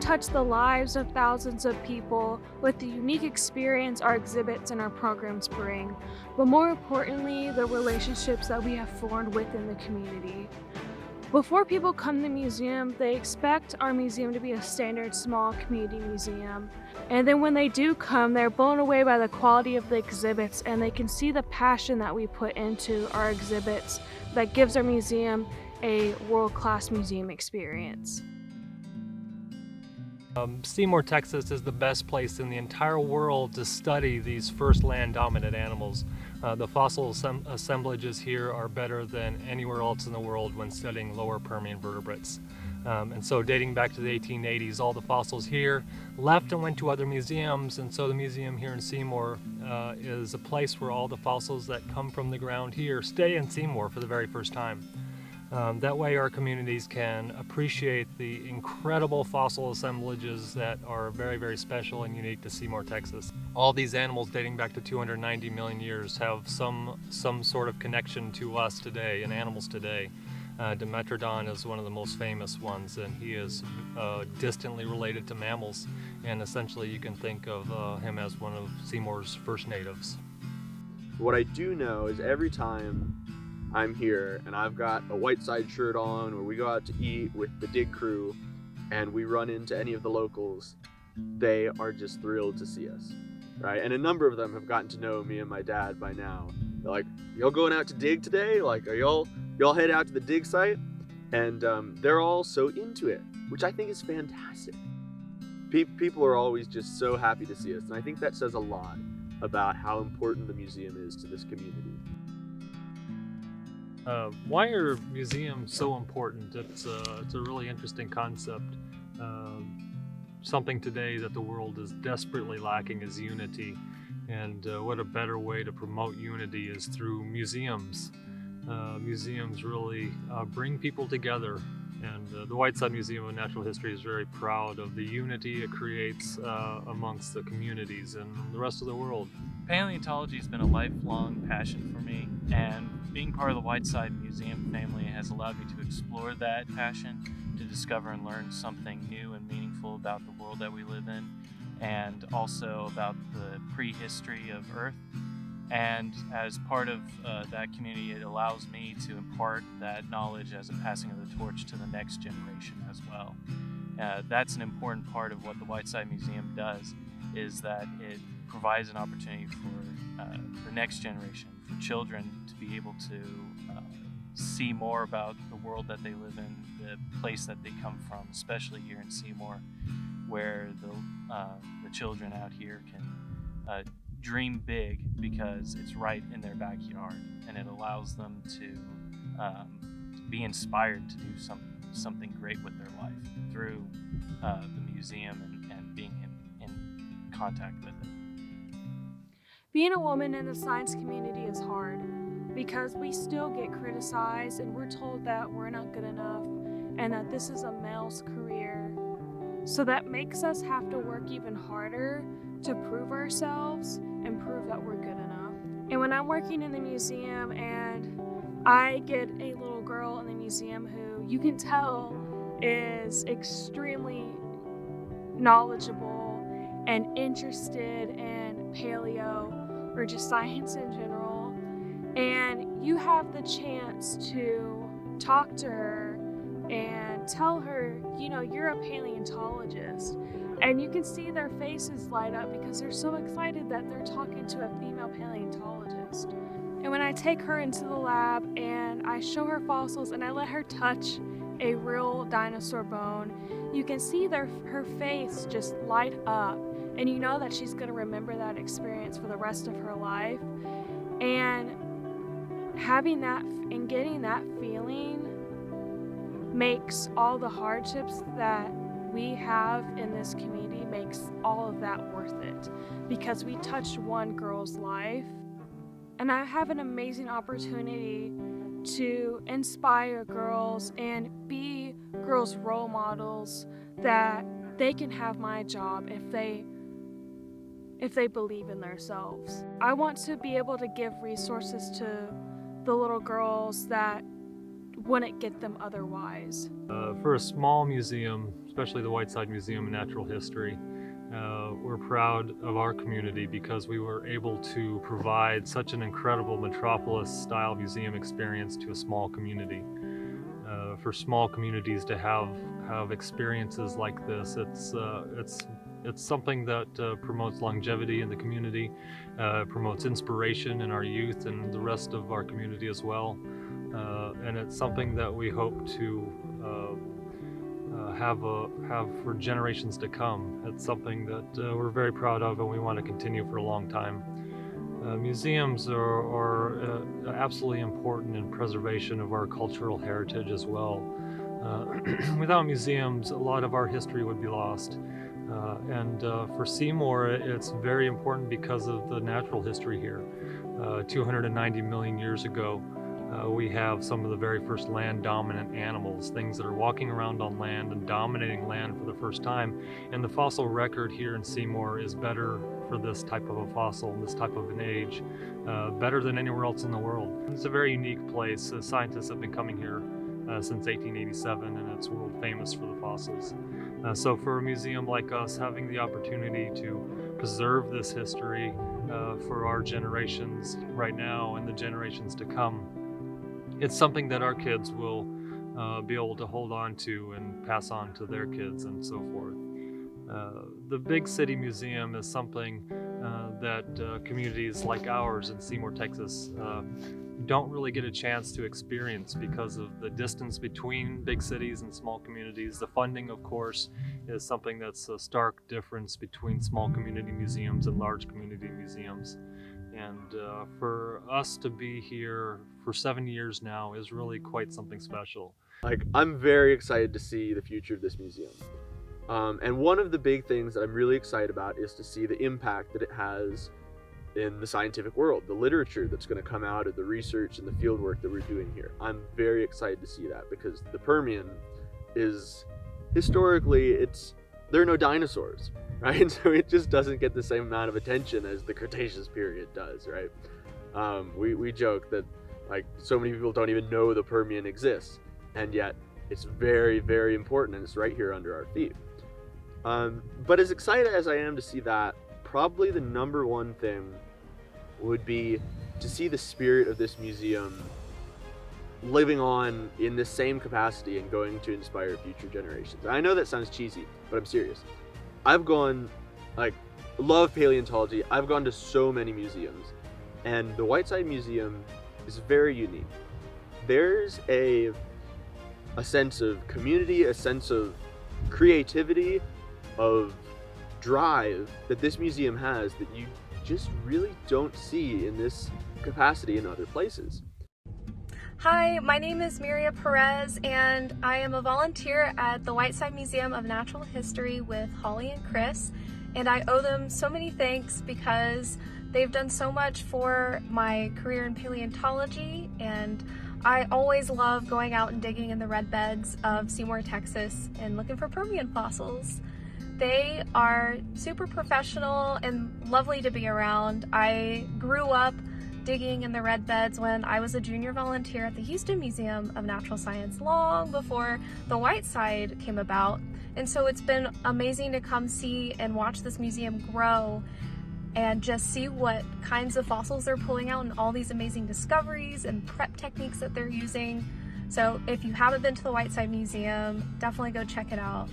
touch the lives of thousands of people with the unique experience our exhibits and our programs bring, but more importantly, the relationships that we have formed within the community. Before people come to the museum, they expect our museum to be a standard small community museum. And then when they do come, they're blown away by the quality of the exhibits, and they can see the passion that we put into our exhibits that gives our museum a world-class museum experience. Seymour, Texas is the best place in the entire world to study these first land-dominant animals. The fossil assemblages here are better than anywhere else in the world when studying lower Permian vertebrates. And so dating back to the 1880s, all the fossils here left and went to other museums, and so the museum here in Seymour is a place where all the fossils that come from the ground here stay in Seymour for the very first time. That way our communities can appreciate the incredible fossil assemblages that are very, very special and unique to Seymour, Texas. All these animals dating back to 290 million years have some sort of connection to us today and animals today. Dimetrodon is one of the most famous ones, and he is distantly related to mammals, and essentially you can think of him as one of Seymour's first natives. What I do know is every time I'm here and I've got a Whiteside shirt on, or we go out to eat with the dig crew and we run into any of the locals, they are just thrilled to see us, right? And a number of them have gotten to know me and my dad by now. They're like, y'all going out to dig today? Like, are y'all head out to the dig site? And they're all so into it, which I think is fantastic. People are always just so happy to see us, and I think that says a lot about how important the museum is to this community. Why are museums so important? It's a really interesting concept. Something today that the world is desperately lacking is unity, and what a better way to promote unity is through museums. Museums really bring people together, and the Whiteside Museum of Natural History is very proud of the unity it creates amongst the communities and the rest of the world. Paleontology has been a lifelong passion for me, and being part of the Whiteside Museum family has allowed me to explore that passion, to discover and learn something new and meaningful about the world that we live in, and also about the prehistory of Earth. And as part of that community, it allows me to impart that knowledge as a passing of the torch to the next generation as well. That's an important part of what the Whiteside Museum does, is that it provides an opportunity for the next generation, for children to be able to see more about the world that they live in, the place that they come from, especially here in Seymour, where the children out here can dream big because it's right in their backyard, and it allows them to be inspired to do something great with their life through the museum and being in contact with it. Being a woman in the science community is hard because we still get criticized and we're told that we're not good enough and that this is a male's career. So that makes us have to work even harder to prove ourselves and prove that we're good enough. And when I'm working in the museum and I get a little girl in the museum who you can tell is extremely knowledgeable and interested in paleo or just science in general, and you have the chance to talk to her and tell her, you're a paleontologist, and you can see their faces light up because they're so excited that they're talking to a female paleontologist. And when I take her into the lab and I show her fossils and I let her touch a real dinosaur bone, you can see her face just light up, and you know that she's going to remember that experience for the rest of her life. And having that and getting that feeling makes all the hardships that we have in this community, makes all of that worth it, because we touched one girl's life. And I have an amazing opportunity to inspire girls and be girls' role models, that they can have my job if they believe in themselves. I want to be able to give resources to the little girls that wouldn't get them otherwise. For a small museum, especially the Whiteside Museum of Natural History, we're proud of our community because we were able to provide such an incredible metropolis-style museum experience to a small community. For small communities to have experiences like this, it's something that promotes longevity in the community, promotes inspiration in our youth and the rest of our community as well, and it's something that we hope to have for generations to come. It's something that we're very proud of and we want to continue for a long time. Museums are absolutely important in preservation of our cultural heritage as well. Without museums, a lot of our history would be lost. And for Seymour, it's very important because of the natural history here. 290 million years ago, we have some of the very first land-dominant animals, things that are walking around on land and dominating land for the first time. And the fossil record here in Seymour is better for this type of a fossil, this type of an age, better than anywhere else in the world. It's a very unique place. Scientists have been coming here since 1887, and it's world famous for the fossils. So for a museum like us, having the opportunity to preserve this history for our generations right now and the generations to come, it's something that our kids will be able to hold on to and pass on to their kids and so forth. The Big City Museum is something that communities like ours in Seymour, Texas, don't really get a chance to experience because of the distance between big cities and small communities. The funding, of course, is something that's a stark difference between small community museums and large community museums. And for us to be here for 7 years now is really quite something special. Like, I'm very excited to see the future of this museum. And one of the big things that I'm really excited about is to see the impact that it has in the scientific world, the literature that's going to come out of the research and the field work that we're doing here. I'm very excited to see that because the Permian is, historically, there are no dinosaurs, right? So it just doesn't get the same amount of attention as the Cretaceous period does, right? We joke that like so many people don't even know the Permian exists, and yet it's very, very important and it's right here under our feet. But as excited as I am to see that, probably the number one thing would be to see the spirit of this museum living on in the same capacity and going to inspire future generations. I know that sounds cheesy, but I'm serious. I've gone, love paleontology. I've gone to so many museums, and the Whiteside Museum is very unique. There's a sense of community, a sense of creativity, of drive that this museum has that you just really don't see in this capacity in other places. Hi, my name is Perez, and I am a volunteer at the Whiteside Museum of Natural History with Holly and Chris, and I owe them so many thanks because they've done so much for my career in paleontology, and I always love going out and digging in the red beds of Seymour, Texas and looking for Permian fossils. They are super professional and lovely to be around. I grew up digging in the red beds when I was a junior volunteer at the Houston Museum of Natural Science long before the Whiteside came about. And so it's been amazing to come see and watch this museum grow and just see what kinds of fossils they're pulling out and all these amazing discoveries and prep techniques that they're using. So if you haven't been to the Whiteside Museum, definitely go check it out.